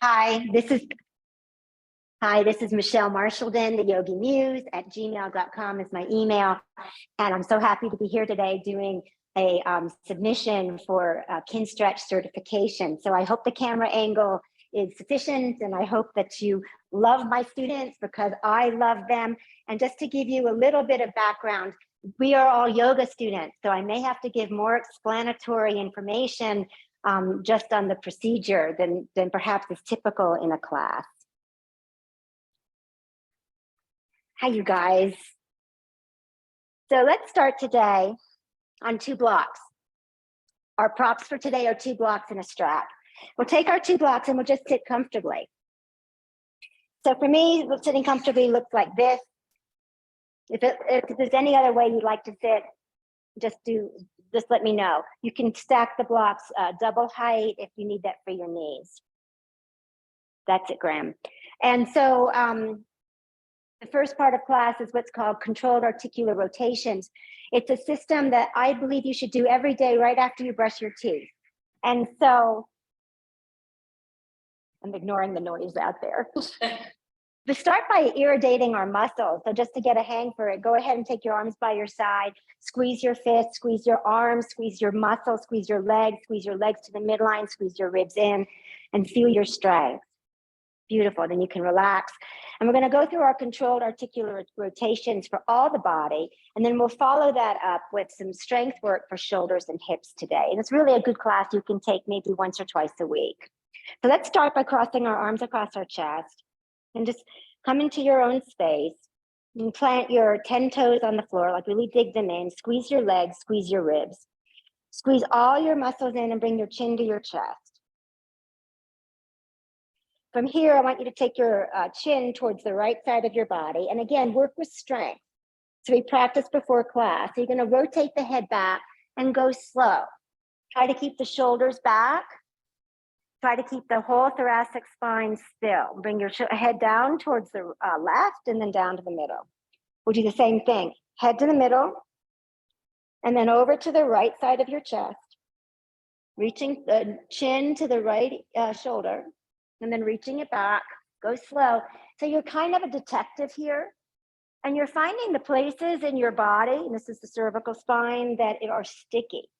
Hi, this is Michelle Marshallden, the Yogi Muse at gmail.com is my email. And I'm so happy to be here today doing a submission for Kinstretch certification. So I hope the camera angle is sufficient, and I hope that you love my students because I love them. And just to give you a little bit of background, we are all yoga students, so I may have to give more explanatory information just on the procedure than perhaps is typical in a class. Hi, you guys. So let's start today on 2 blocks. Our props for today are 2 blocks and a strap. We'll take our 2 blocks and we'll just sit comfortably. So for me, sitting comfortably looks like this. If there's any other way you'd like to sit, just let me know. You can stack the blocks double height if you need that for your knees. That's it, Graham. And so the first part of class is what's called controlled articular rotations. It's a system that I believe you should do every day right after you brush your teeth. And so I'm ignoring the noise out there. We start by irrigating our muscles. So just to get a hang for it, go ahead and take your arms by your side, squeeze your fists, squeeze your arms, squeeze your muscles, squeeze your legs to the midline, squeeze your ribs in, and feel your strength. Beautiful, then you can relax. And we're gonna go through our controlled articular rotations for all the body, and then we'll follow that up with some strength work for shoulders and hips today. And it's really a good class you can take maybe once or twice a week. So let's start by crossing our arms across our chest and just come into your own space and plant your 10 toes on the floor, like really dig them in, squeeze your legs, squeeze your ribs. Squeeze all your muscles in and bring your chin to your chest. From here, I want you to take your chin towards the right side of your body. And again, work with strength. So we practiced before class. So you're gonna rotate the head back and go slow. Try to keep the shoulders back. Try to keep the whole thoracic spine still. Bring your head down towards the left and then down to the middle. We'll do the same thing. Head to the middle and then over to the right side of your chest. Reaching the chin to the right shoulder and then reaching it back. Go slow. So you're kind of a detective here and you're finding the places in your body, and this is the cervical spine, that are sticky.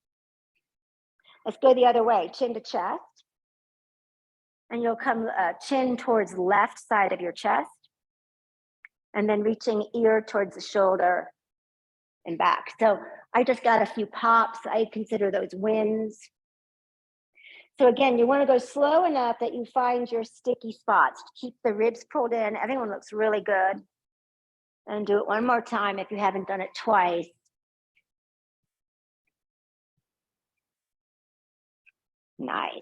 Let's go the other way, chin to chest. And you'll come chin towards left side of your chest and then reaching ear towards the shoulder and back. So I just got a few pops. I consider those wins. So again, you want to go slow enough that you find your sticky spots. Keep the ribs pulled in. Everyone looks really good. And do it one more time if you haven't done it twice. Nice.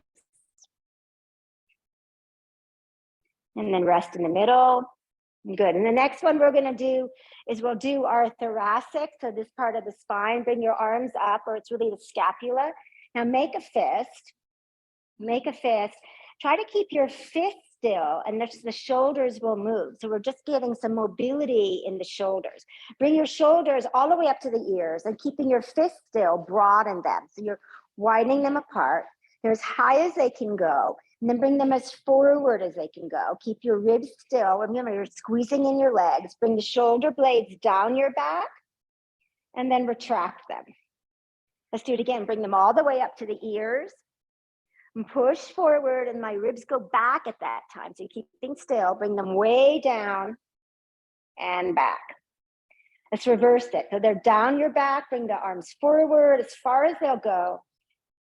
And then rest in the middle. Good. And the next one we're going to do is we'll do our thoracic. So this part of the spine, bring your arms up, or it's really the scapula. Now make a fist. Make a fist. Try to keep your fist still, and the shoulders will move. So we're just getting some mobility in the shoulders. Bring your shoulders all the way up to the ears and keeping your fist still, broaden them. So you're widening them apart. They're as high as they can go. And then bring them as forward as they can go. Keep your ribs still. Remember, you're squeezing in your legs. Bring the shoulder blades down your back and then retract them. Let's do it again. Bring them all the way up to the ears and push forward, and my ribs go back at that time. So you keep things still. Bring them way down and back. Let's reverse it. So they're down your back. Bring the arms forward as far as they'll go.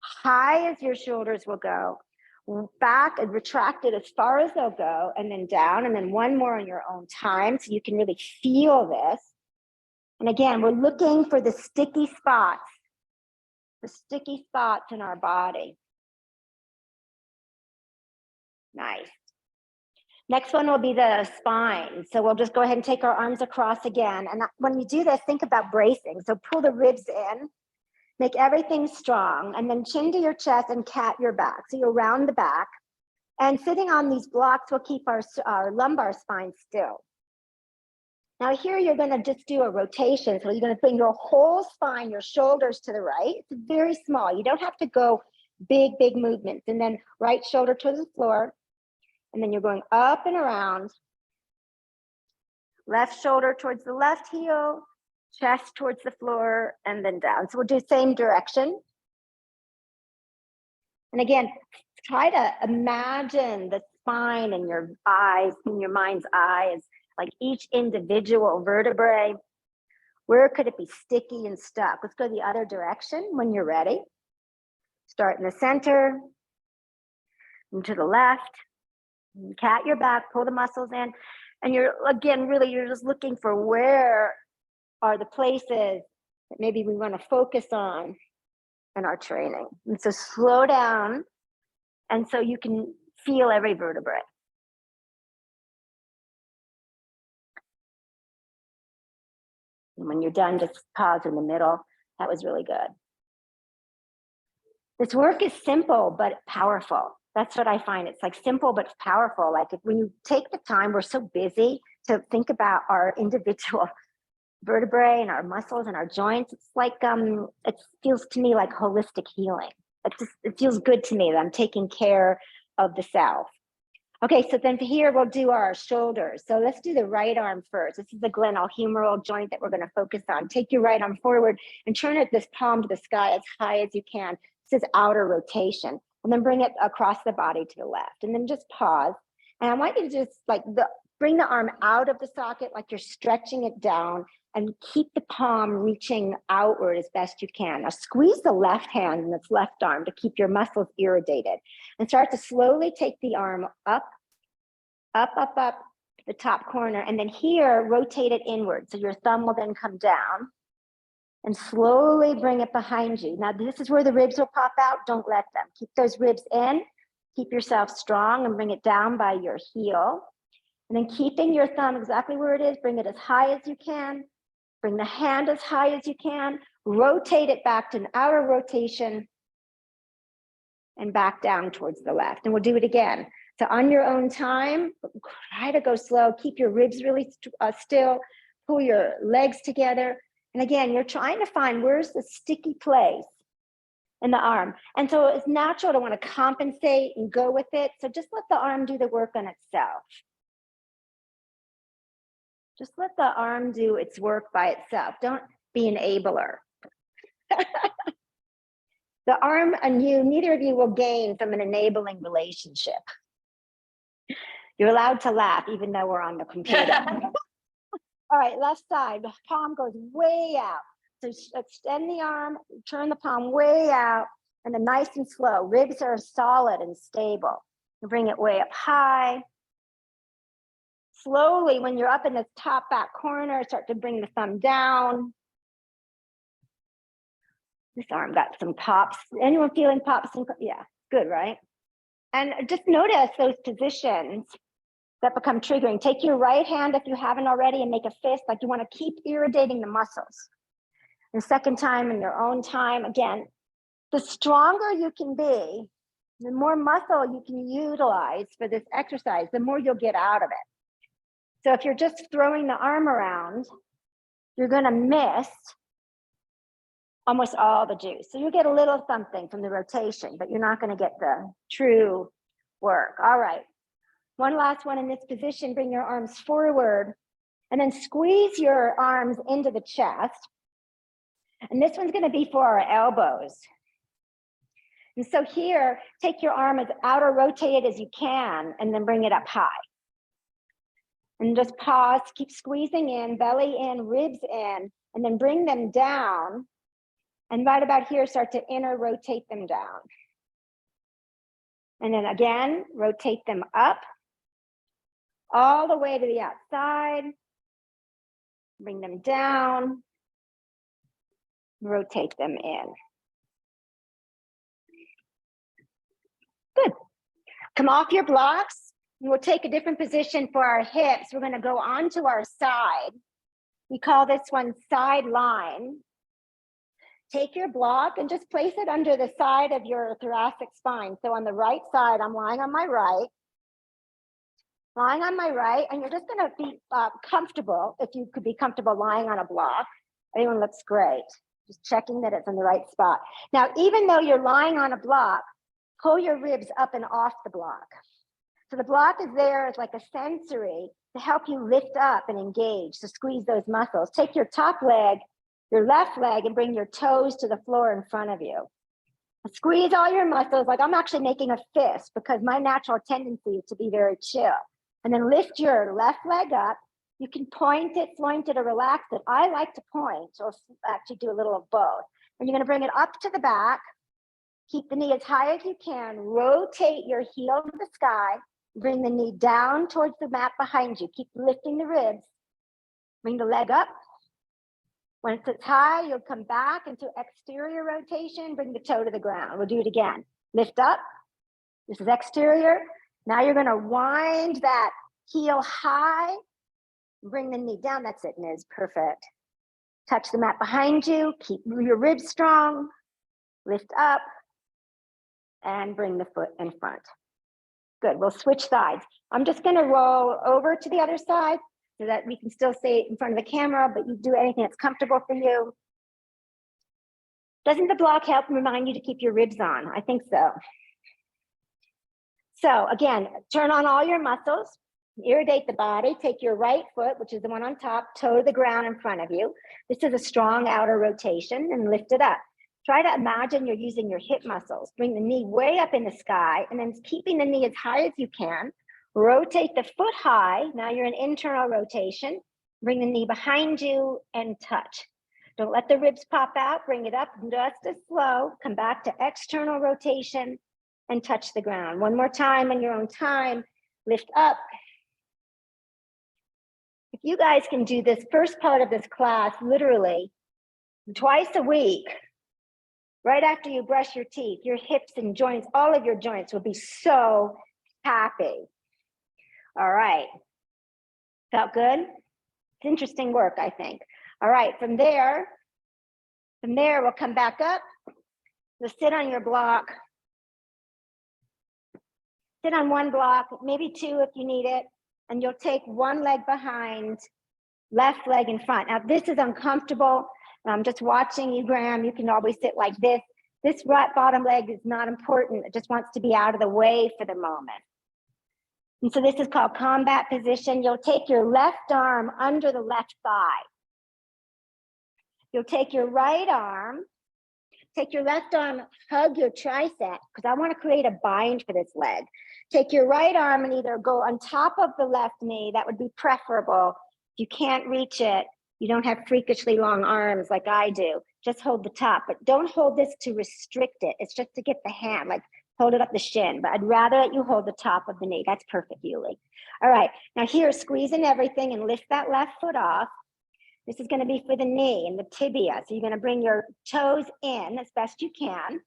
High as your shoulders will go. Back and retract it as far as they'll go, and then down, and then one more on your own time so you can really feel this. And again, we're looking for the sticky spots in our body. Nice. Next one will be the spine. So we'll just go ahead and take our arms across again. And when you do this, think about bracing. So pull the ribs in. Make everything strong, and then chin to your chest and cat your back. So you'll round the back. And sitting on these blocks will keep our lumbar spine still. Now here you're gonna just do a rotation. So you're gonna bring your whole spine, your shoulders to the right. It's very small. You don't have to go big movements. And then right shoulder to the floor. And then you're going up and around. Left shoulder towards the left heel, chest towards the floor, and then down. So we'll do same direction. And again, try to imagine the spine in your eyes, in your mind's eyes, like each individual vertebrae. Where could it be sticky and stuck? Let's go the other direction when you're ready. Start in the center, and to the left, cat your back, pull the muscles in. And you're, again, really, you're just looking for where are the places that maybe we want to focus on in our training. And so slow down, and so you can feel every vertebrae. And when you're done, just pause in the middle. That was really good. This work is simple, but powerful. That's what I find. It's like simple, but powerful. Like when you take the time, we're so busy to think about our individual vertebrae and our muscles and our joints. It's like, it feels to me like holistic healing. It feels good to me that I'm taking care of the self. Okay, so then here we'll do our shoulders. So let's do the right arm first. This is the glenohumeral joint that we're going to focus on. Take your right arm forward and turn it this palm to the sky as high as you can. This is outer rotation. And then bring it across the body to the left. And then just pause. And I want you to just like bring the arm out of the socket like you're stretching it down, and keep the palm reaching outward as best you can. Now squeeze the left hand and its left arm to keep your muscles irrigated. And start to slowly take the arm up, up, up, up to the top corner. And then here, rotate it inward. So your thumb will then come down. And slowly bring it behind you. Now, this is where the ribs will pop out. Don't let them. Keep those ribs in. Keep yourself strong and bring it down by your heel. And then keeping your thumb exactly where it is, bring it as high as you can. Bring the hand as high as you can. Rotate it back to an outer rotation and back down towards the left. And we'll do it again. So on your own time, try to go slow. Keep your ribs really still. Pull your legs together. And again, you're trying to find where's the sticky place in the arm. And so it's natural to want to compensate and go with it. So just let the arm do the work on itself. Just let the arm do its work by itself. Don't be an enabler. The arm and you, neither of you will gain from an enabling relationship. You're allowed to laugh even though we're on the computer. All right, left side, the palm goes way out. So extend the arm, turn the palm way out, and then nice and slow. Ribs are solid and stable. You bring it way up high. Slowly, when you're up in this top back corner, start to bring the thumb down. This arm got some pops. Anyone feeling pops? Yeah, good, right? And just notice those positions that become triggering. Take your right hand if you haven't already and make a fist, like you want to keep irritating the muscles. And second time in your own time, again, the stronger you can be, the more muscle you can utilize for this exercise, the more you'll get out of it. So if you're just throwing the arm around, you're going to miss almost all the juice. So you get a little something from the rotation, but you're not going to get the true work. All right. One last one in this position, bring your arms forward and then squeeze your arms into the chest. And this one's going to be for our elbows. And so here, take your arm as outer rotated as you can and then bring it up high. And just pause, keep squeezing in, belly in, ribs in, and then bring them down. And right about here, start to inner rotate them down. And then again, rotate them up. All the way to the outside, bring them down, rotate them in. Good. Come off your blocks, and we'll take a different position for our hips. We're going to go onto our side. We call this one side lying. Take your block and just place it under the side of your thoracic spine. So on the right side, I'm lying on my right. Lying on my right, and you're just going to be comfortable, if you could be comfortable lying on a block. Everyone looks great. Just checking that it's in the right spot. Now, even though you're lying on a block, pull your ribs up and off the block. So the block is there as like a sensory to help you lift up and engage, to squeeze those muscles. Take your top leg, your left leg, and bring your toes to the floor in front of you. Squeeze all your muscles, like I'm actually making a fist because my natural tendency is to be very chill. And then lift your left leg up. You can point it, or relax it. I like to point, or actually do a little of both. And you're gonna bring it up to the back. Keep the knee as high as you can. Rotate your heel to the sky. Bring the knee down towards the mat behind you. Keep lifting the ribs. Bring the leg up. Once it's high, you'll come back into exterior rotation. Bring the toe to the ground. We'll do it again. Lift up. This is exterior. Now you're gonna wind that heel high. Bring the knee down. That's it, Ms. Perfect. Touch the mat behind you. Keep your ribs strong. Lift up. And bring the foot in front. Good, we'll switch sides. I'm just gonna roll over to the other side so that we can still stay in front of the camera, but you do anything that's comfortable for you. Doesn't the block help remind you to keep your ribs on? I think so. So again, turn on all your muscles, irrigate the body, take your right foot, which is the one on top, toe to the ground in front of you. This is a strong outer rotation, and lift it up. Try to imagine you're using your hip muscles. Bring the knee way up in the sky, and then keeping the knee as high as you can. Rotate the foot high. Now you're in internal rotation. Bring the knee behind you and touch. Don't let the ribs pop out. Bring it up just as slow. Come back to external rotation and touch the ground. One more time in your own time. Lift up. If you guys can do this first part of this class literally twice a week, right after you brush your teeth, your hips and joints, all of your joints will be so happy. All right. Felt good? It's interesting work, I think. All right, from there, we'll come back up. You'll sit on your block. Sit on one block, maybe two if you need it, and you'll take one leg behind, left leg in front. Now, this is uncomfortable. I'm just watching you, Graham. You can always sit like this. This right bottom leg is not important. It just wants to be out of the way for the moment. And so this is called combat position. You'll take your left arm under the left thigh. You'll take your right arm, take your left arm, hug your tricep, because I want to create a bind for this leg. Take your right arm and either go on top of the left knee. That would be preferable. If you can't reach it, you don't have freakishly long arms like I do. Just hold the top, but don't hold this to restrict it. It's just to get the hand, like hold it up the shin, but I'd rather that you hold the top of the knee. That's perfect, Yuli. All right, now here, squeeze in everything and lift that left foot off. This is gonna be for the knee and the tibia. So you're gonna bring your toes in as best you can.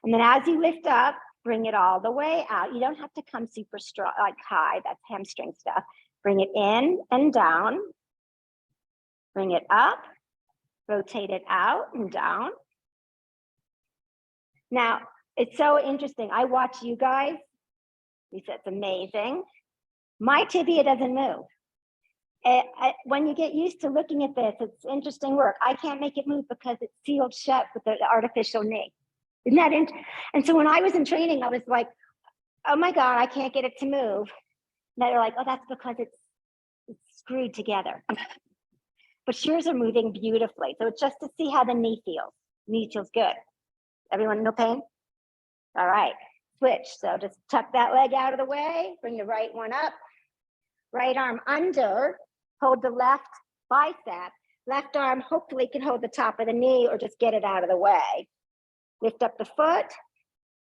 And then as you lift up, bring it all the way out. You don't have to come super strong, like high, that's hamstring stuff. Bring it in and down. Bring it up, rotate it out and down. Now, it's so interesting. I watch you guys. Lisa, it's amazing. My tibia doesn't move. When you get used to looking at this, it's interesting work. I can't make it move because it's sealed shut with the artificial knee. Isn't that interesting? And so when I was in training, I was like, oh my God, I can't get it to move. And they're like, oh, that's because it's screwed together. But yours are moving beautifully. So it's just to see how the knee feels. Knee feels good. Everyone, no pain? All right, switch. So just tuck that leg out of the way, bring the right one up, right arm under, hold the left bicep, left arm hopefully can hold the top of the knee or just get it out of the way. Lift up the foot,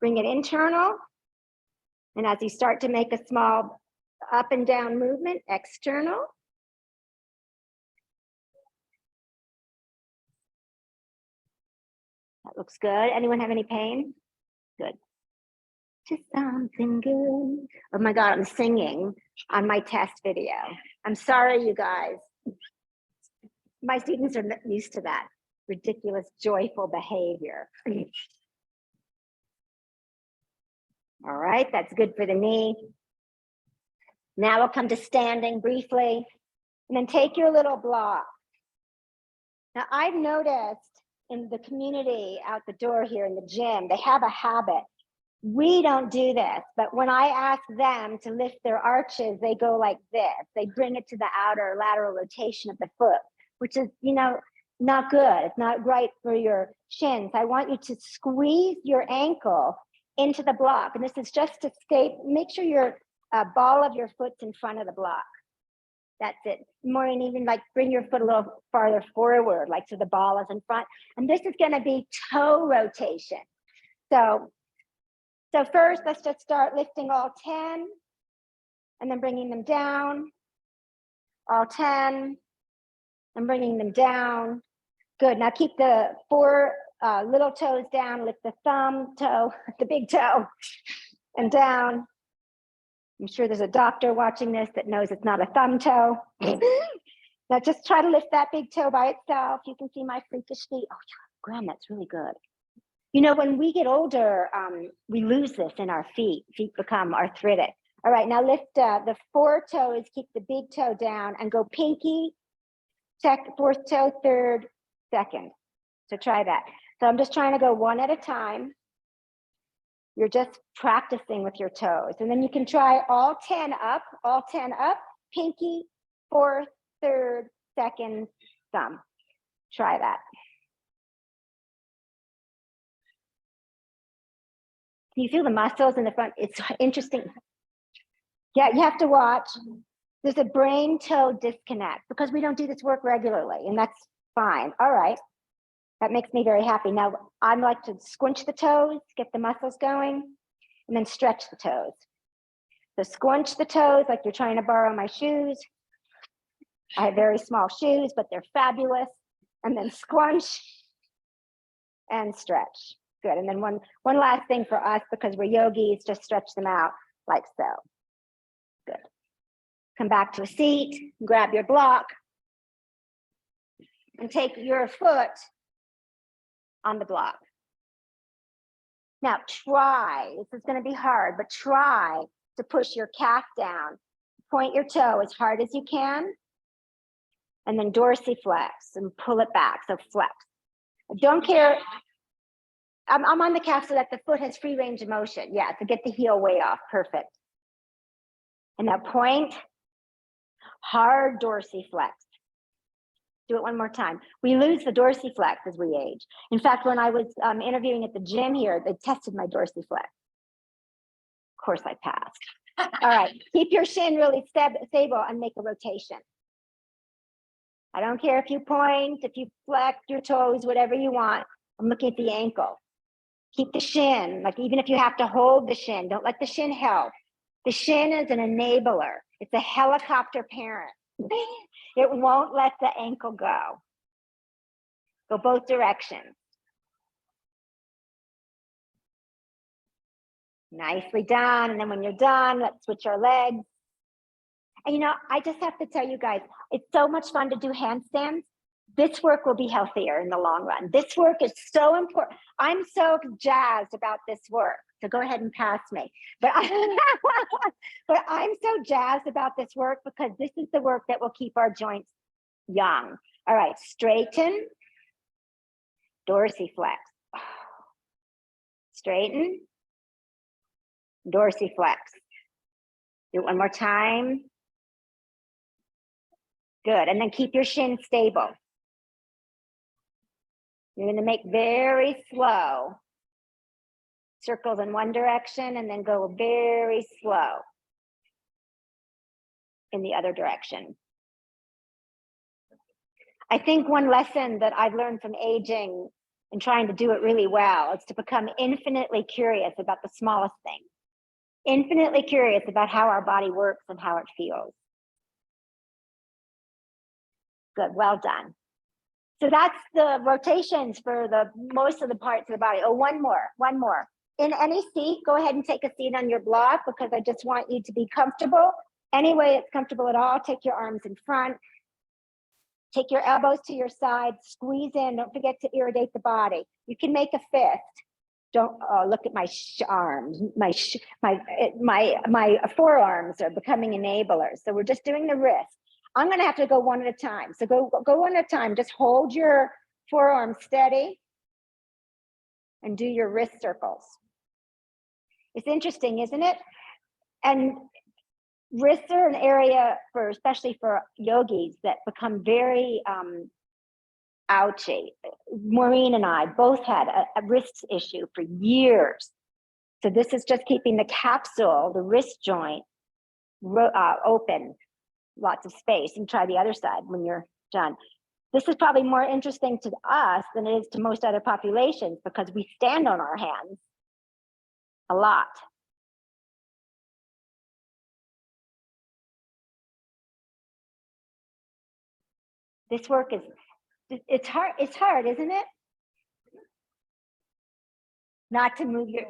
bring it internal. And as you start to make a small up and down movement, external. That looks good. Anyone have any pain? Good. Just something good. Oh my God, I'm singing on my test video. I'm sorry, you guys. My students are used to that ridiculous, joyful behavior. All right, that's good for the knee. Now we'll come to standing briefly, and then take your little block. Now I've noticed in the community out the door here in the gym, they have a habit We don't do this, but when I ask them to lift their arches, they go like this. They bring it to the outer lateral rotation of the foot, which is, not good. It's not right for your shins. I want you to squeeze your ankle into the block. And this is just to make sure your ball of your foot's in front of the block. That's it. More, and even like bring your foot a little farther forward, like so the ball is in front. And this is going to be toe rotation. So first, let's just start lifting all 10 and then bringing them down. All 10 and bringing them down. Good. Now keep the 4 little toes down. Lift the thumb toe, the big toe, and down. I'm sure there's a doctor watching this that knows it's not a thumb toe. Now just try to lift that big toe by itself. You can see my freakish feet. Oh, Graham, that's really good. When we get older, we lose this in our feet. Feet become arthritic. All right, now lift the 4 toes, keep the big toe down and go pinky, fourth toe, third, second. So try that. So I'm just trying to go one at a time. You're just practicing with your toes. And then you can try all 10 up, pinky, fourth, third, second, thumb. Try that. Can you feel the muscles in the front? It's interesting. Yeah, you have to watch. There's a brain toe disconnect because we don't do this work regularly, and that's fine. All right. That makes me very happy. Now, I like to squinch the toes, get the muscles going, and then stretch the toes. So squinch the toes like you're trying to borrow my shoes. I have very small shoes, but they're fabulous. And then squinch and stretch. Good. And then one last thing for us, because we're yogis, just stretch them out like so. Good. Come back to a seat, grab your block, and take your foot on the block. Now try, this is going to be hard, but try to push your calf down. Point your toe as hard as you can, and then dorsiflex and pull it back. So flex. Don't care. I'm on the calf so that the foot has free range of motion. Yeah, to get the heel way off. Perfect. And now point, hard dorsiflex. Do it one more time. We lose the dorsiflex as we age. In fact, when I was interviewing at the gym here, they tested my dorsiflex. Of course, I passed. All right, keep your shin really stable and make a rotation. I don't care if you point, if you flex your toes, whatever you want. I'm looking at the ankle. Keep the shin, like even if you have to hold the shin, don't let the shin help. The shin is an enabler. It's a helicopter parent. It won't let the ankle go. Go both directions. Nicely done. And then when you're done, let's switch our legs. And I just have to tell you guys, it's so much fun to do handstands. This work will be healthier in the long run. This work is so important. I'm so jazzed about this work. So go ahead and pass me. But I'm so jazzed about this work because this is the work that will keep our joints young. All right, straighten, dorsiflex. Straighten, dorsiflex. Do it one more time. Good, and then keep your shin stable. You're going to make very slow circles in one direction and then go very slow in the other direction. I think one lesson that I've learned from aging and trying to do it really well is to become infinitely curious about the smallest things. Infinitely curious about how our body works and how it feels. Good, well done. So that's the rotations for most of the parts of the body. Oh, one more. In any seat, go ahead and take a seat on your block because I just want you to be comfortable. Any way it's comfortable at all, take your arms in front. Take your elbows to your side, squeeze in. Don't forget to irrigate the body. You can make a fist. Don't look at my arms. My forearms are becoming enablers. So we're just doing the wrist. I'm going to have to go one at a time. So go one at a time. Just hold your forearm steady and do your wrist circles. It's interesting, isn't it? And wrists are an area for, especially for yogis, that become very ouchy. Maureen and I both had a wrist issue for years. So this is just keeping the capsule, the wrist joint, open, lots of space. And try the other side when you're done. This is probably more interesting to us than it is to most other populations because we stand on our hands a lot. This work is, it's hard, isn't it? Not to move your,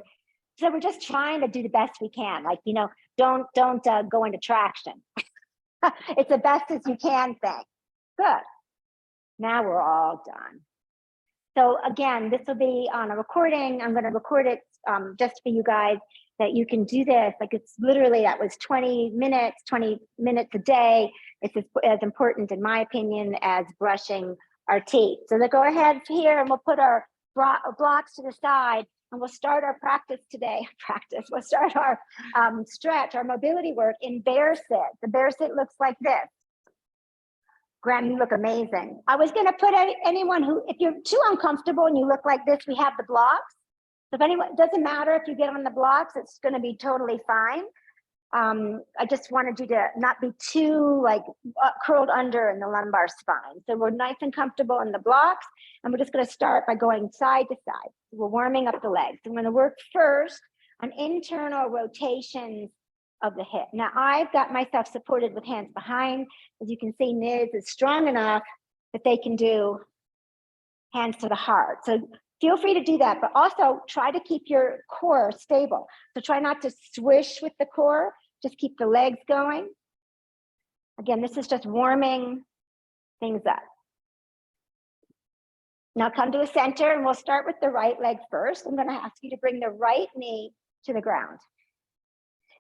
so we're just trying to do the best we can. Like, you know, don't go into traction. It's the best as you can thing. Good. Now we're all done. So again, this will be on a recording. I'm going to record it just for you guys that you can do this. Like it's literally, that was 20 minutes a day. It's as important, in my opinion, as brushing our teeth. So let's go ahead here and we'll put our blocks to the side and we'll start our practice today. We'll start our stretch, our mobility work in bear sit. The bear sit looks like this. Graham, you look amazing. I was going to put anyone who, if you're too uncomfortable and you look like this, we have the blocks. So if anyone, it doesn't matter if you get on the blocks, it's going to be totally fine. I just wanted you to not be too like curled under in the lumbar spine. So we're nice and comfortable in the blocks. And we're just going to start by going side to side. We're warming up the legs. I'm going to work first on internal rotations of the hip. Now I've got myself supported with hands behind. As you can see, Niz is strong enough that they can do hands to the heart. So feel free to do that, but also try to keep your core stable. So try not to swish with the core, just keep the legs going. Again, this is just warming things up. Now come to a center and we'll start with the right leg first. I'm gonna ask you to bring the right knee to the ground.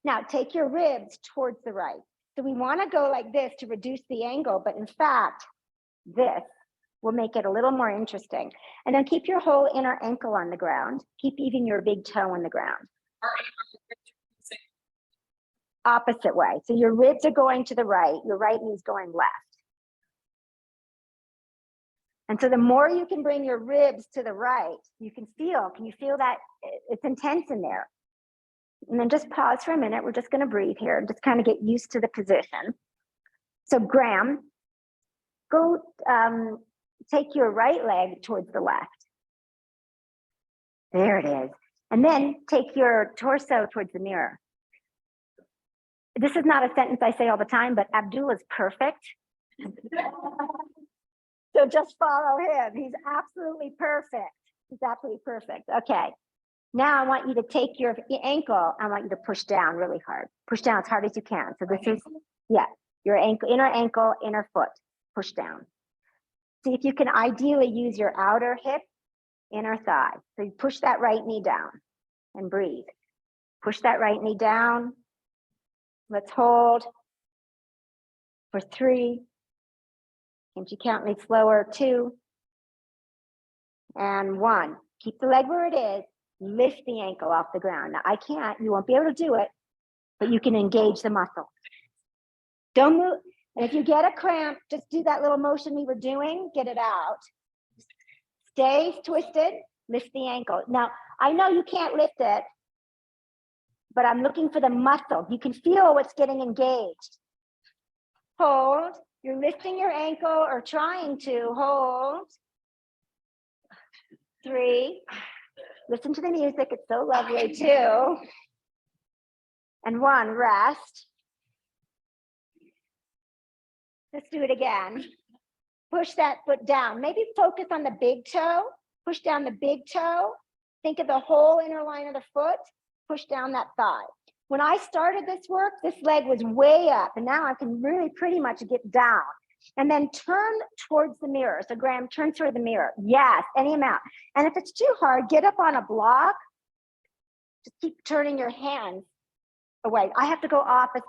Now take your ribs towards the right. So we wanna go like this to reduce the angle, but in fact, this will make it a little more interesting. And then keep your whole inner ankle on the ground. Keep even your big toe on the ground. Opposite way. So your ribs are going to the right, your right knee's going left. And so the more you can bring your ribs to the right, can you feel that it's intense in there? And then just pause for a minute. We're just going to breathe here and just kind of get used to the position. So Graham, go take your right leg towards the left. There it is. And then take your torso towards the mirror. This is not a sentence I say all the time, but Abdul is perfect. So just follow him. He's absolutely perfect. He's absolutely perfect. Okay. Now I want you to take your ankle. I want you to push down really hard. Push down as hard as you can. So this is, yeah, your ankle, inner foot, push down. See if you can ideally use your outer hip, inner thigh. So you push that right knee down and breathe. Push that right knee down. Let's hold for 3. Can't you count me slower? 2 and 1. Keep the leg where it is. Lift the ankle off the ground. Now I can't, you won't be able to do it, but you can engage the muscle. Don't move. And if you get a cramp, just do that little motion we were doing, get it out. Stay twisted, lift the ankle. Now, I know you can't lift it, but I'm looking for the muscle. You can feel what's getting engaged. Hold. You're lifting your ankle or trying to hold. 3. Listen to the music. It's so lovely too. And 1, rest. Let's do it again. Push that foot down. Maybe focus on the big toe. Push down the big toe. Think of the whole inner line of the foot. Push down that thigh. When I started this work, this leg was way up, and now I can really pretty much get down. And then turn towards the mirror. So Graham, turn toward the mirror. Yes, any amount. And if it's too hard, get up on a block. Just keep turning your hands away. I have to go opposite.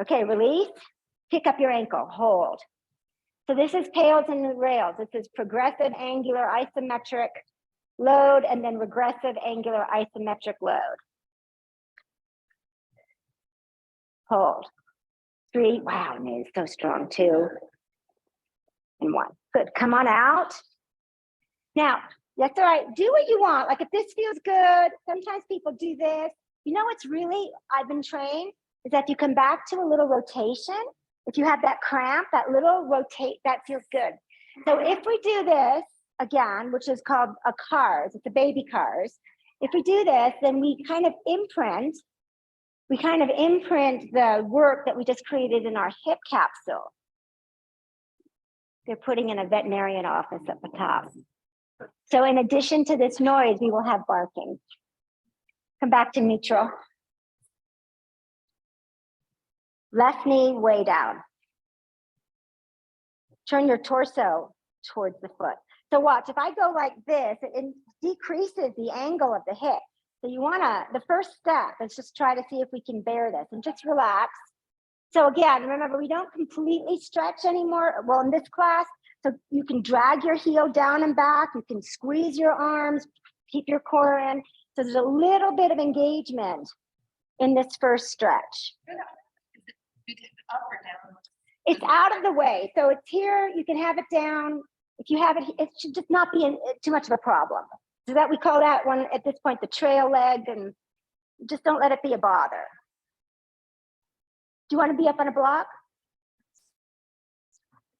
Okay, release. Pick up your ankle, hold. So this is pails and rails. This is progressive, angular, isometric load, and then regressive angular isometric load. Hold. 3, wow, and it's so strong. 2 and 1. Good, come on out. Now, that's all right, do what you want. Like if this feels good, sometimes people do this. You know what's really, I've been trained, is that if you come back to a little rotation, if you have that cramp, that little rotate, that feels good. So if we do this again, which is called a cars, it's a baby cars. If we do this, then we kind of imprint the work that we just created in our hip capsule. They're putting in a veterinarian office at the top. So in addition to this noise, we will have barking. Come back to neutral. Left knee way down. Turn your torso towards the foot. So watch, if I go like this, it decreases the angle of the hip. So you wanna, the first step is just try to see if we can bear this and just relax. So again, remember, we don't completely stretch anymore. Well, in this class, so you can drag your heel down and back. You can squeeze your arms, keep your core in. So there's a little bit of engagement in this first stretch. Up or down? It's out of the way. So it's here, you can have it down. If you have it, it should just not be too much of a problem. So that we call that one at this point, the trail leg, and just don't let it be a bother. Do you want to be up on a block?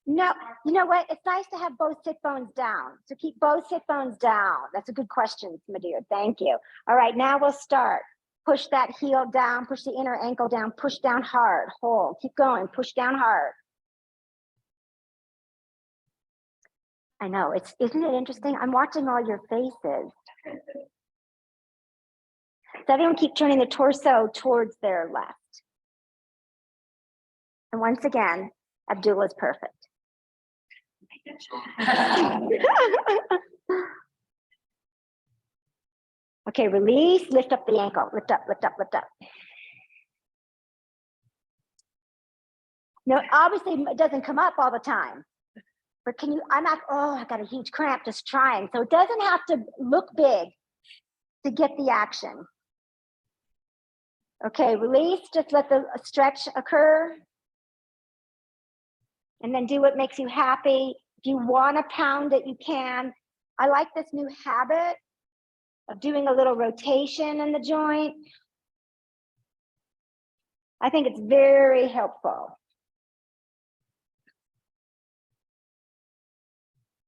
No, you know what? It's nice to have both sit bones down. So keep both sit bones down. That's a good question, my dear. Thank you. All right, now we'll start. Push that heel down, push the inner ankle down, push down hard, hold, keep going, push down hard. I know, isn't it interesting? I'm watching all your faces. So everyone keep turning the torso towards their left. And once again, Abdullah's perfect. Okay, release, lift up the ankle, lift up, lift up, lift up. No, obviously it doesn't come up all the time, but can you, I got a huge cramp just trying. So it doesn't have to look big to get the action. Okay, release, just let the stretch occur. And then do what makes you happy. If you want to pound it, you can. I like this new habit of doing a little rotation in the joint. I think it's very helpful.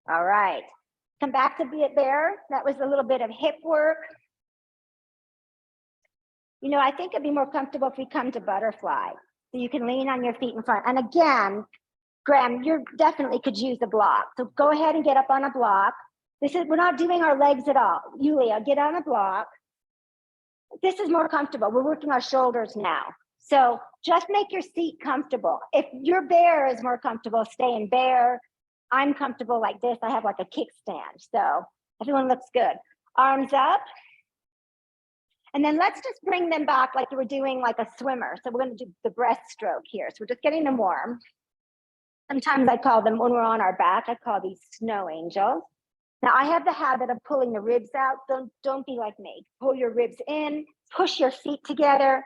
All right, come back to be it there. That was a little bit of hip work. You know, I think it'd be more comfortable if we come to butterfly. So you can lean on your feet in front. And again, Graham, you definitely could use a block. So go ahead and get up on a block. We're not doing our legs at all. Yulia, get on a block. This is more comfortable. We're working our shoulders now. So just make your seat comfortable. If your bear is more comfortable, stay in bear. I'm comfortable like this. I have like a kickstand. So everyone looks good. Arms up. And then let's just bring them back like you were doing like a swimmer. So we're going to do the breaststroke here. So we're just getting them warm. Sometimes I call them, when we're on our back, I call these snow angels. Now I have the habit of pulling the ribs out. Don't be like me. Pull your ribs in, push your feet together,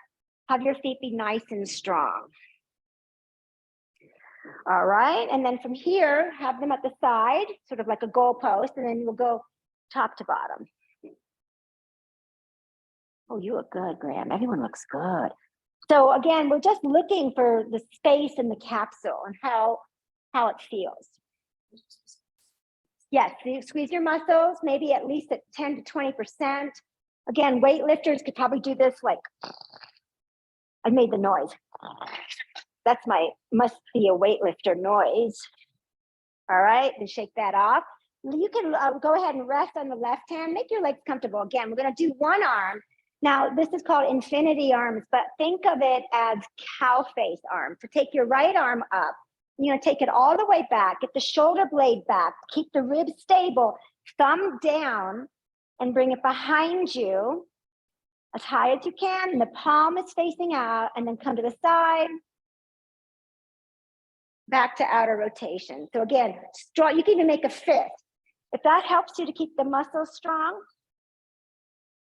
have your feet be nice and strong. All right, and then from here, have them at the side, sort of like a goalpost, and then you'll go top to bottom. Oh, you look good, Graham. Everyone looks good. So again, we're just looking for the space in the capsule and how it feels. Yes, you squeeze your muscles, maybe at least at 10 to 20%. Again, weightlifters could probably do this like, I made the noise. That's must be a weightlifter noise. All right, and shake that off. You can go ahead and rest on the left hand, make your legs comfortable. Again, we're gonna do one arm. Now, this is called infinity arms, but think of it as cow face arms. So take your right arm up. You're gonna take it all the way back, get the shoulder blade back, keep the ribs stable, thumb down, and bring it behind you as high as you can. And the palm is facing out, and then come to the side, back to outer rotation. So again, you can even make a fist. If that helps you to keep the muscles strong,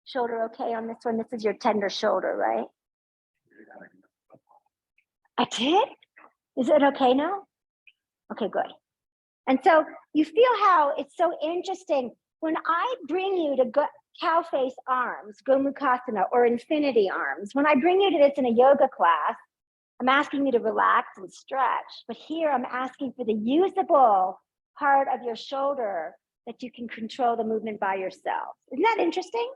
shoulder okay on this one? This is your tender shoulder, right? I did? Is it okay now? Okay, good. And so you feel how it's so interesting. When I bring you to cow face arms, Gomukhasana, or infinity arms, when I bring you to this in a yoga class, I'm asking you to relax and stretch. But here I'm asking for the usable part of your shoulder that you can control the movement by yourself. Isn't that interesting?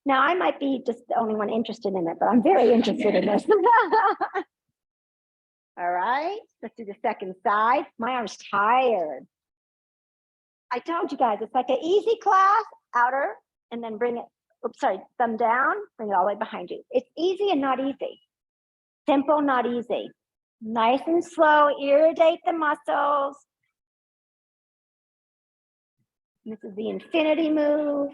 Now, I might be just the only one interested in it, but I'm very interested in this. All right, let's do the second side. My arm's tired. I told you guys, it's like an easy class, outer, and then bring it, oops, sorry, thumb down, bring it all the way behind you. It's easy and not easy. Simple, not easy. Nice and slow, irrigate the muscles. This is the infinity move.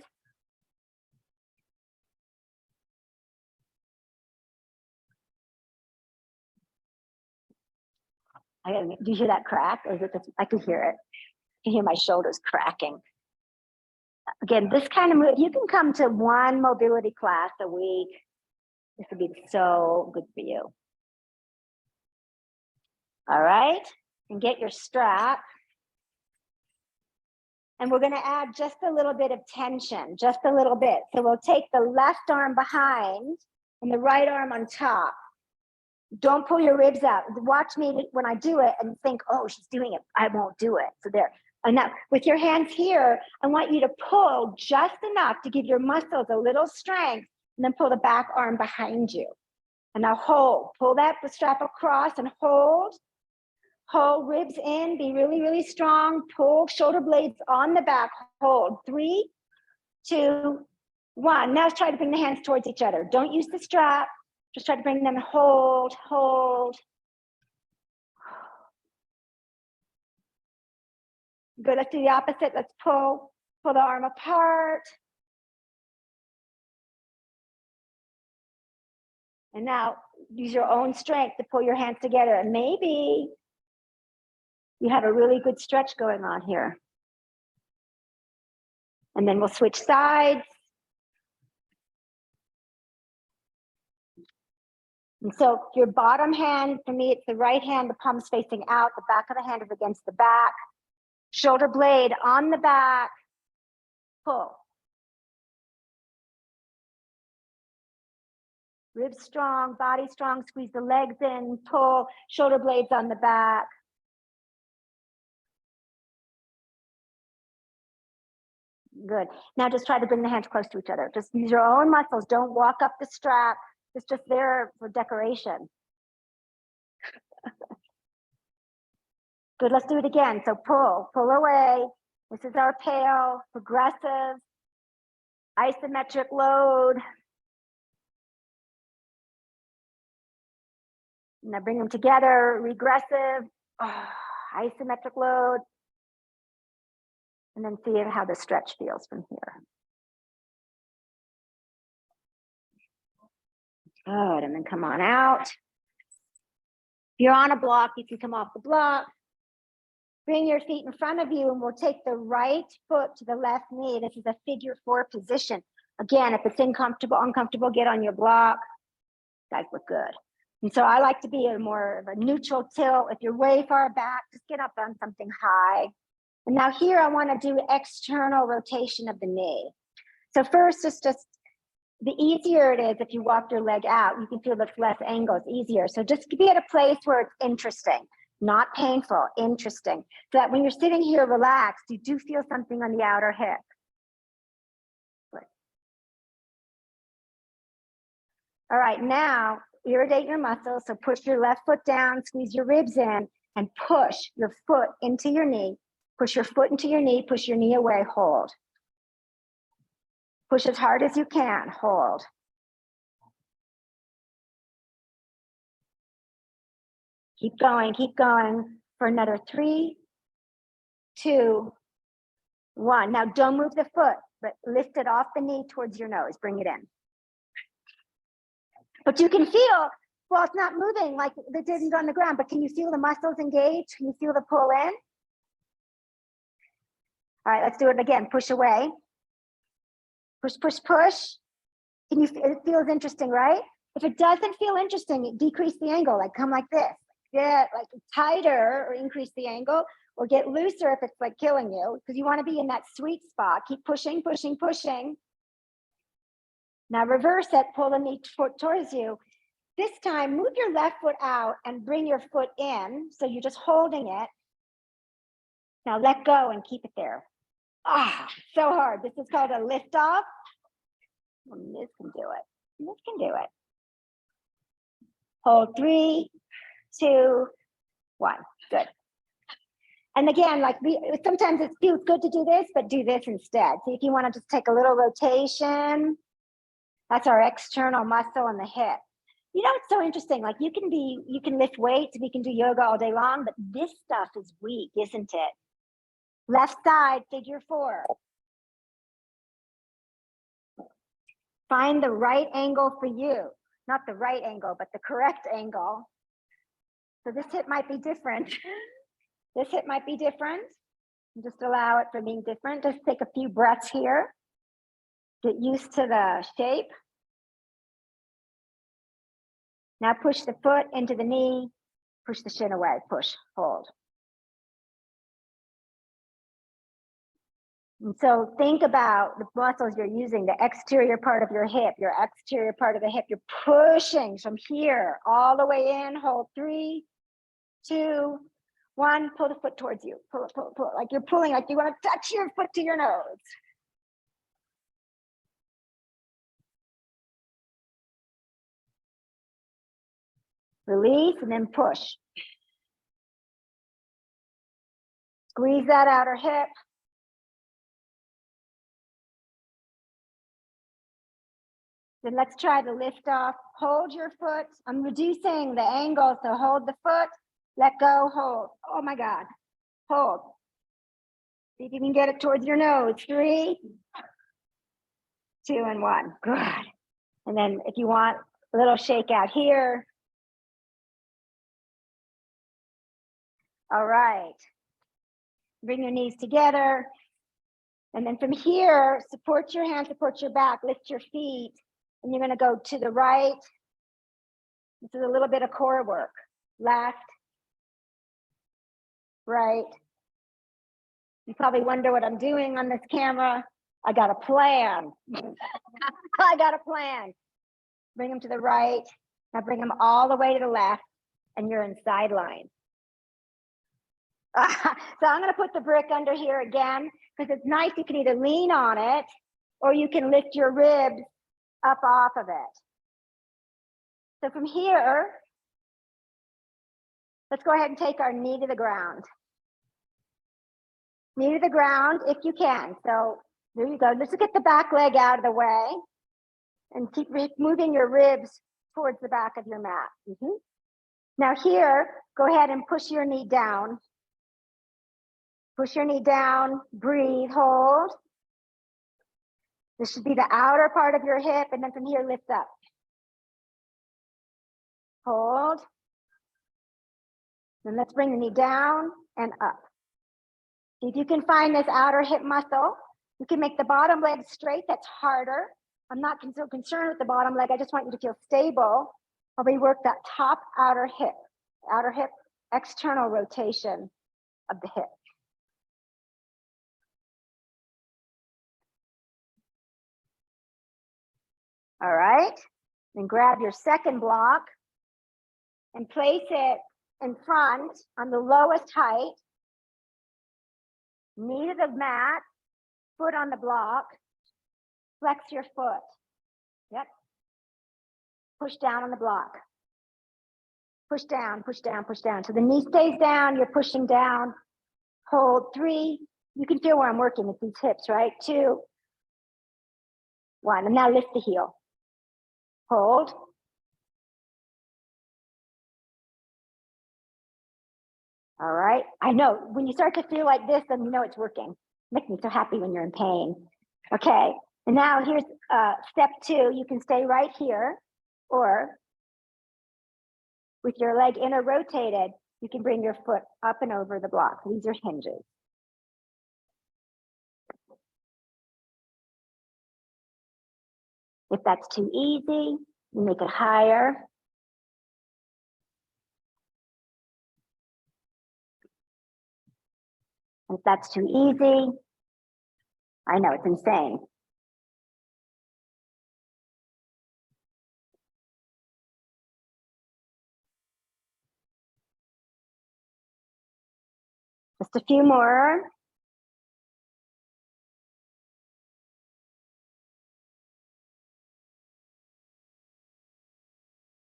Do you hear that crack? Or is it just, I can hear it. I can hear my shoulders cracking. Again, this kind of move, you can come to one mobility class a week. This would be so good for you. All right, and get your strap. And we're gonna add just a little bit of tension, just a little bit. So we'll take the left arm behind and the right arm on top. Don't pull your ribs out. Watch me when I do it and think, oh, she's doing it. I won't do it. So there. And now with your hands here, I want you to pull just enough to give your muscles a little strength, and then pull the back arm behind you. And now hold, pull that strap across and hold. Hold, ribs in, be really, really strong. Pull, shoulder blades on the back. Hold, 3, 2, 1. Now try to bring the hands towards each other. Don't use the strap. Just try to bring them, hold, hold. Good, let's do the opposite. Let's pull the arm apart. And now use your own strength to pull your hands together. And maybe you have a really good stretch going on here. And then we'll switch sides. And so your bottom hand, for me, it's the right hand, the palm's facing out, the back of the hand is against the back. Shoulder blade on the back, pull. Ribs strong, body strong, squeeze the legs in, pull, shoulder blades on the back. Good. Now just try to bring the hands close to each other. Just use your own muscles. Don't walk up the strap. It's just there for decoration. Good, let's do it again. So pull away. This is our pale, progressive, isometric load. Now bring them together, regressive, isometric load. And then see how the stretch feels from here. Good, and then come on out. If you're on a block, you can come off the block. Bring your feet in front of you, and we'll take the right foot to the left knee. This is a figure 4 position. Again, if it's uncomfortable, get on your block. You guys look good. And so I like to be a more of a neutral tilt. If you're way far back, just get up on something high. And now here I want to do external rotation of the knee. So first, it's just the easier it is if you walk your leg out, you can feel the less angle, it's easier. So just be at a place where it's interesting, not painful, interesting. So that when you're sitting here relaxed, you do feel something on the outer hip. Good. All right, now irrigate your muscles. So push your left foot down, squeeze your ribs in, and push your foot into your knee. Push your foot into your knee, push your knee away, hold. Push as hard as you can, hold. Keep going for another 3, 2, 1. Now don't move the foot, but lift it off the knee towards your nose, bring it in. But you can feel, well, it's not moving like it didn't on the ground, but can you feel the muscles engage? Can you feel the pull in? All right, let's do it again. Push away. Push, push, push. Can you, it feels interesting, right? If it doesn't feel interesting, decrease the angle, like come like this. Get like tighter or increase the angle, or get looser if it's like killing you, because you want to be in that sweet spot. Keep pushing, pushing, pushing. Now reverse it, pull the knee foot towards you. This time, move your left foot out and bring your foot in. So you're just holding it. Now let go and keep it there. Ah, so hard. This is called a lift off. This can do it. This can do it. Hold 3, 2, 1. Good. And again, like sometimes it feels good to do this, but do this instead. So if you want to just take a little rotation, that's our external muscle in the hip. You know, it's so interesting. Like you can lift weights, we can do yoga all day long, but this stuff is weak, isn't it? Left side, figure 4. Find the right angle for you. Not the right angle, but the correct angle. So this hip might be different. This hip might be different. Just allow it for being different. Just take a few breaths here. Get used to the shape. Now push the foot into the knee. Push the shin away. Push, hold. And so think about the muscles you're using, the exterior part of your hip, your exterior part of the hip. You're pushing from here all the way in. Hold 3, 2, 1. Pull the foot towards you. Pull it, pull it, pull it. Like you're pulling, like you want to touch your foot to your nose. Release and then push. Squeeze that outer hip. Then let's try the lift off. Hold your foot. I'm reducing the angle, so hold the foot. Let go, hold. Oh my God. Hold. See if you can get it towards your nose. 3, 2, and 1. Good. And then if you want a little shake out here. All right. Bring your knees together. And then from here, support your hands, support your back, lift your feet. And you're going to go to the right. This is a little bit of core work. Left, right. You probably wonder what I'm doing on this camera. I got a plan. I got a plan. Bring them to the right. Now bring them all the way to the left, and you're in sideline. So I'm going to put the brick under here again, because it's nice. You can either lean on it, or you can lift your ribs up off of it. So from here, let's go ahead and take our knee to the ground. Knee to the ground if you can. So there you go. Let's get the back leg out of the way and keep moving your ribs towards the back of your mat. Now here, go ahead and push your knee down. Push your knee down, breathe, hold. This should be the outer part of your hip, and then from here, lift up. Hold. Then let's bring the knee down and up. See if you can find this outer hip muscle. You can make the bottom leg straight, that's harder. I'm not so concerned with the bottom leg, I just want you to feel stable while we work that top outer hip external rotation of the hip. All right, then grab your second block and place it in front on the lowest height. Knee to the mat, foot on the block, flex your foot. Yep. Push down on the block. Push down, push down, push down. So the knee stays down, you're pushing down. Hold 3. You can feel where I'm working with these hips, right? 2, 1. And now lift the heel. Hold. All right. I know when you start to feel like this, then you know it's working. Makes me so happy when you're in pain. Okay. And now here's step 2. You can stay right here, or with your leg inner rotated, you can bring your foot up and over the block. These are hinges. If that's too easy, you make it higher. If that's too easy, I know it's insane. Just a few more.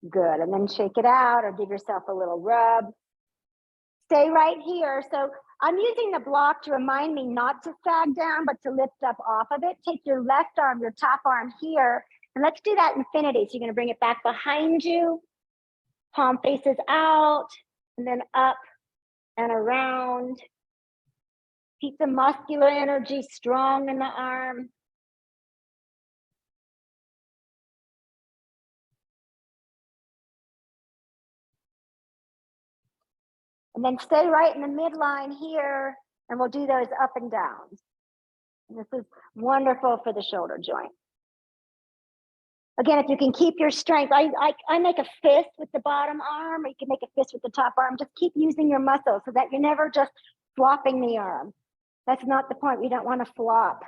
Good, and then shake it out or give yourself a little rub. Stay right here. So I'm using the block to remind me not to sag down, but to lift up off of it. Take your left arm, your top arm here, and let's do that infinity. So you're gonna bring it back behind you, palm faces out, and then up and around. Keep the muscular energy strong in the arm. And then stay right in the midline here, and we'll do those up and downs. And this is wonderful for the shoulder joint. Again, if you can keep your strength, I make a fist with the bottom arm, or you can make a fist with the top arm. Just keep using your muscles so that you're never just flopping the arm. That's not the point. We don't want to flop.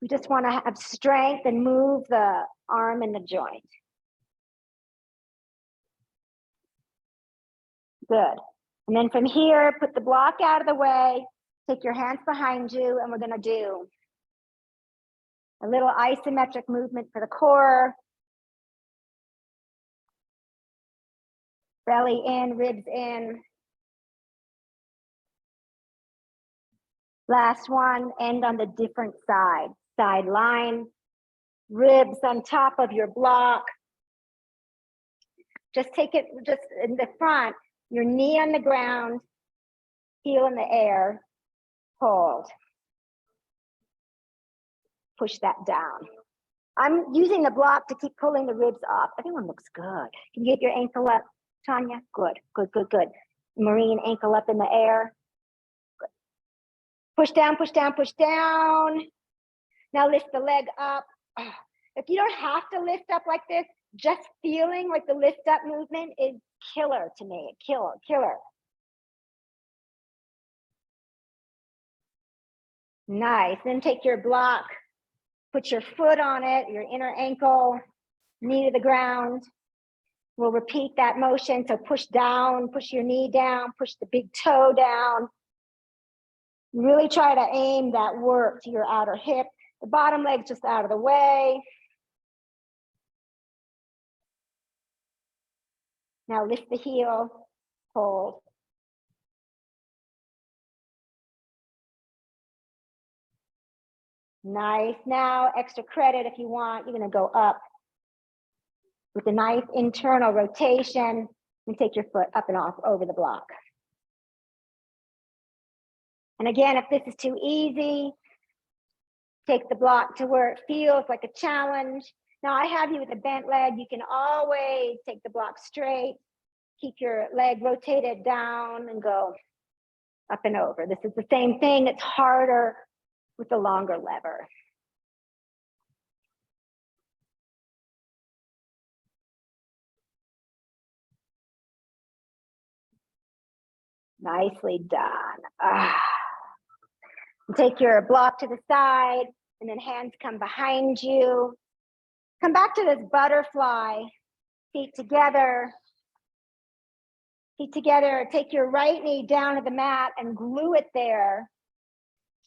We just want to have strength and move the arm and the joint. Good. And then from here, put the block out of the way, take your hands behind you, and we're going to do a little isometric movement for the core. Belly in, ribs in. Last one, end on the different side. Side line, ribs on top of your block. Just take it just in the front, your knee on the ground, heel in the air, hold. Push that down. I'm using the block to keep pulling the ribs off. Everyone looks good. Can you get your ankle up, Tanya? Good, good, good, good. Maureen, ankle up in the air. Good. Push down, push down, push down. Now lift the leg up. If you don't have to lift up like this, just feeling like the lift up movement is killer to me. Killer. Nice. Then take your block, put your foot on it, your inner ankle, knee to the ground. We'll repeat that motion. So push down, push your knee down, push the big toe down. Really try to aim that work to your outer hip. The bottom leg just out of the way. Now lift the heel, hold. Nice. Now extra credit if you want. You're going to go up with a nice internal rotation and take your foot up and off over the block. And again, if this is too easy, take the block to where it feels like a challenge. Now I have you with a bent leg. You can always take the block straight, keep your leg rotated down and go up and over. This is the same thing. It's harder with the longer lever. Nicely done. Take your block to the side and then hands come behind you. Come back to this butterfly, feet together. Feet together, take your right knee down to the mat and glue it there.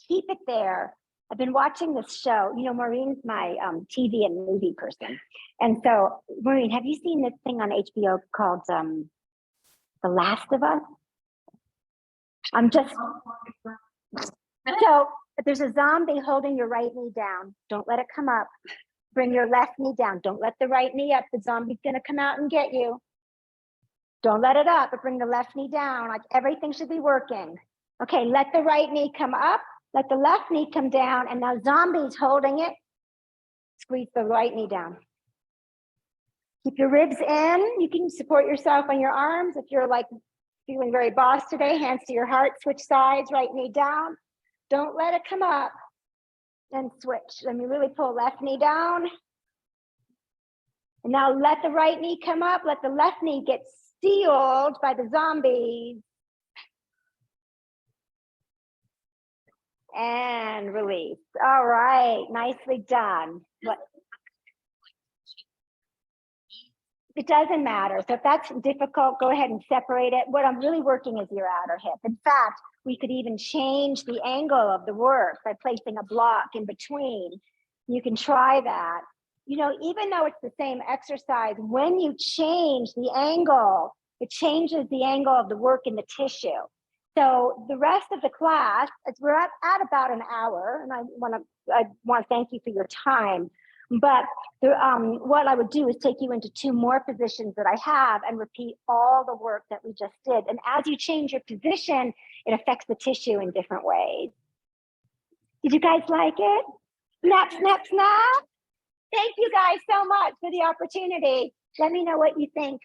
Keep it there. I've been watching this show. You know, Maureen's my TV and movie person. And so, Maureen, have you seen this thing on HBO called The Last of Us? I'm just, so if there's a zombie holding your right knee down, don't let it come up. Bring your left knee down. Don't let the right knee up. The zombie's gonna come out and get you. Don't let it up, but bring the left knee down. Like everything should be working. Okay, let the right knee come up. Let the left knee come down. And now zombie's holding it. Squeeze the right knee down. Keep your ribs in. You can support yourself on your arms. If you're like feeling very boss today, hands to your heart, switch sides, right knee down. Don't let it come up. And switch. Let me really pull left knee down. And now let the right knee come up, let the left knee get sealed by the zombies. And release. All right, nicely done. What? It doesn't matter. So if that's difficult, go ahead and separate it. What I'm really working is your outer hip. In fact, we could even change the angle of the work by placing a block in between. You can try that. You know, even though it's the same exercise, when you change the angle, it changes the angle of the work in the tissue. So the rest of the class, as we're at about an hour, and I want to thank you for your time. But what I would do is take you into 2 more positions that I have and repeat all the work that we just did. And as you change your position, it affects the tissue in different ways. Did you guys like it? Snap, snap, snap. Thank you guys so much for the opportunity. Let me know what you think.